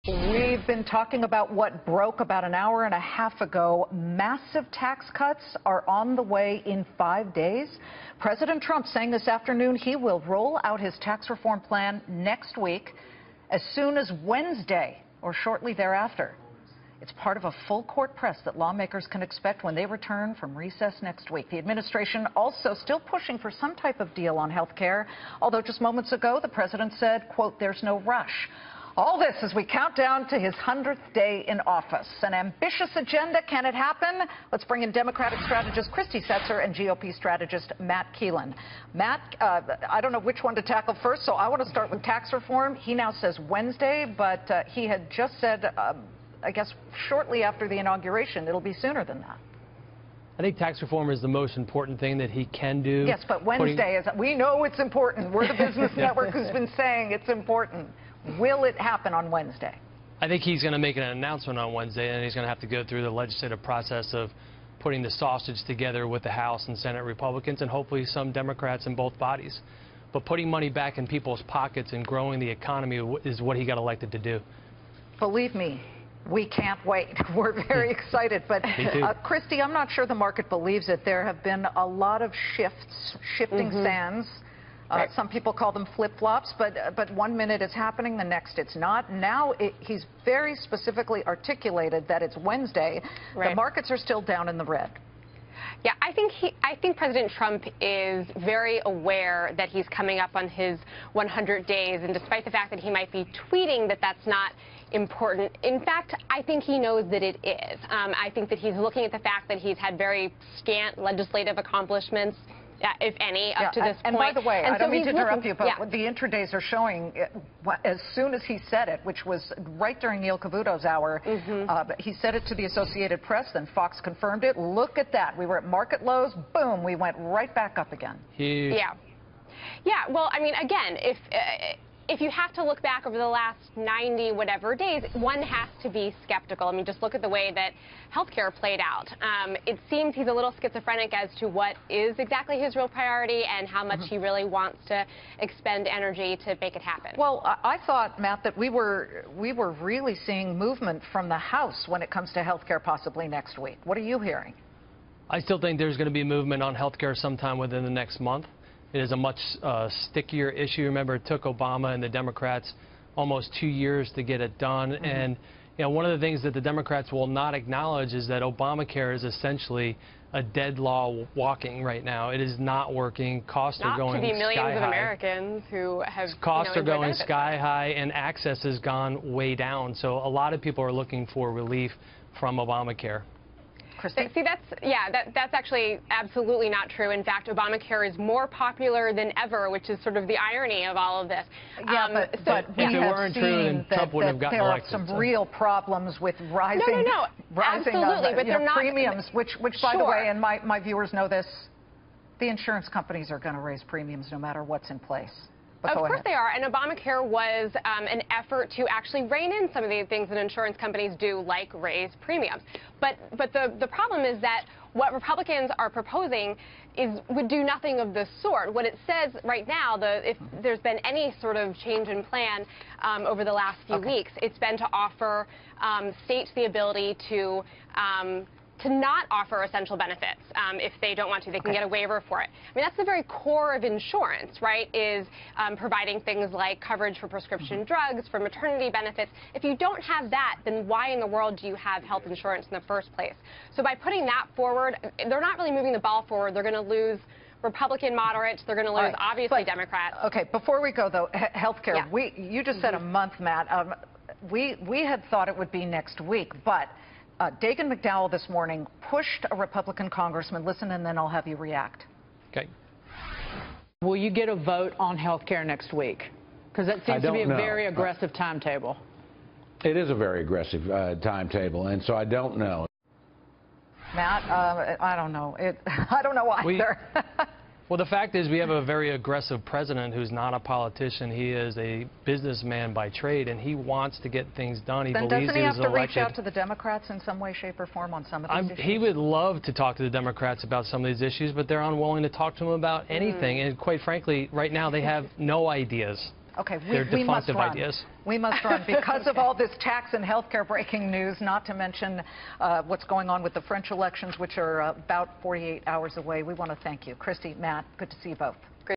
We've been talking about what broke about an hour and a half ago. Massive tax cuts are on the way in 5 days. President Trump saying this afternoon he will roll out his tax reform plan next week as soon as Wednesday or shortly thereafter. It's part of a full court press that lawmakers can expect when they return from recess next week. The administration also still pushing for some type of deal on health care, although just moments ago the president said, quote, "There's no rush." All this as we count down to his 100th day in office. An ambitious agenda. Can it happen? Let's bring in Democratic strategist Christy Setzer and GOP strategist Matt Keelan. Matt, I don't know which one to tackle first, so I want to start with tax reform. He now says Wednesday, but he had just said, I guess, shortly after the inauguration, it'll be sooner than that. I think tax reform is the most important thing that he can do. Yes, but Wednesday is, we know it's important. We're the business network who's been saying it's important. Will it happen on Wednesday? I think he's going to make an announcement on Wednesday, and he's going to have to go through the legislative process of putting the sausage together with the House and Senate Republicans and hopefully some Democrats in both bodies. But putting money back in people's pockets and growing the economy is what he got elected to do. Believe me, we can't wait. We're very excited. But Christy, I'm not sure the market believes it. There have been a lot of shifting sands. Right. Some people call them flip-flops, but 1 minute it's happening, the next it's not. Now he's very specifically articulated that it's Wednesday. Right. The markets are still down in the red. Yeah, I think President Trump is very aware that he's coming up on his 100 days, and despite the fact that he might be tweeting that that's not important, in fact, I think he knows that it is. I think that he's looking at the fact that he's had very scant legislative accomplishments, if any, up to this point. And by the way, I don't mean to interrupt you, but the intradays are showing as soon as he said it, which was right during Neil Cavuto's hour, he said it to the Associated Press, then Fox confirmed it. Look at that. We were at market lows. Boom, we went right back up again. Huge. Yeah, well, I mean, again, if you have to look back over the last 90 whatever days, one has to be skeptical. I mean, just look at the way that healthcare played out. It seems he's a little schizophrenic as to what is exactly his real priority and how much he really wants to expend energy to make it happen. Well, I thought, Matt, that we were really seeing movement from the House when it comes to healthcare possibly next week. What are you hearing? I still think there's going to be movement on healthcare sometime within the next month. It is a much stickier issue. Remember, it took Obama and the Democrats almost 2 years to get it done. And you know, one of the things that the Democrats will not acknowledge is that Obamacare is essentially a dead law walking right now. It is not working. Costs are going sky high. Not to be millions of Americans who have costs are going sky high, and access has gone way down. So a lot of people are looking for relief from Obamacare. See, that's actually absolutely not true. In fact, Obamacare is more popular than ever, which is sort of the irony of all of this. Yeah, but if it weren't true, then Trump wouldn't have gotten elected. There are some real problems with rising, absolutely, but they're not premiums, which by the way, and my viewers know this, the insurance companies are going to raise premiums no matter what's in place. Of course they are, and Obamacare was an effort to actually rein in some of the things that insurance companies do, like raise premiums. But the problem is that what Republicans are proposing would do nothing of the sort. What it says right now, if there's been any sort of change in plan over the last few weeks, it's been to offer states the ability to not offer essential benefits. If they don't want to, they can get a waiver for it. I mean, that's the very core of insurance, right, is providing things like coverage for prescription drugs, for maternity benefits. If you don't have that, then why in the world do you have health insurance in the first place? So by putting that forward, they're not really moving the ball forward. They're going to lose Republican moderates. They're going to lose, obviously, Democrats. Okay, before we go, though, health care, you just said a month, Matt. We had thought it would be next week, but Dagan McDowell this morning pushed a Republican congressman. Listen, and then I'll have you react. Okay. Will you get a vote on health care next week? Because that seems to be a very aggressive timetable. It is a very aggressive timetable, and so I don't know. Matt, I don't know. I don't know either. Well, the fact is we have a very aggressive president who's not a politician. He is a businessman by trade, and he wants to get things done. He believes doesn't he have to reach elected. out to the Democrats in some way, shape, or form on some of these issues? He would love to talk to the Democrats about some of these issues, but they're unwilling to talk to him about anything. And quite frankly, right now they have no ideas. Okay, we must run. Ideas. We must run because of all this tax and healthcare breaking news, not to mention what's going on with the French elections, which are about 48 hours away. We want to thank you. Christy, Matt, good to see you both.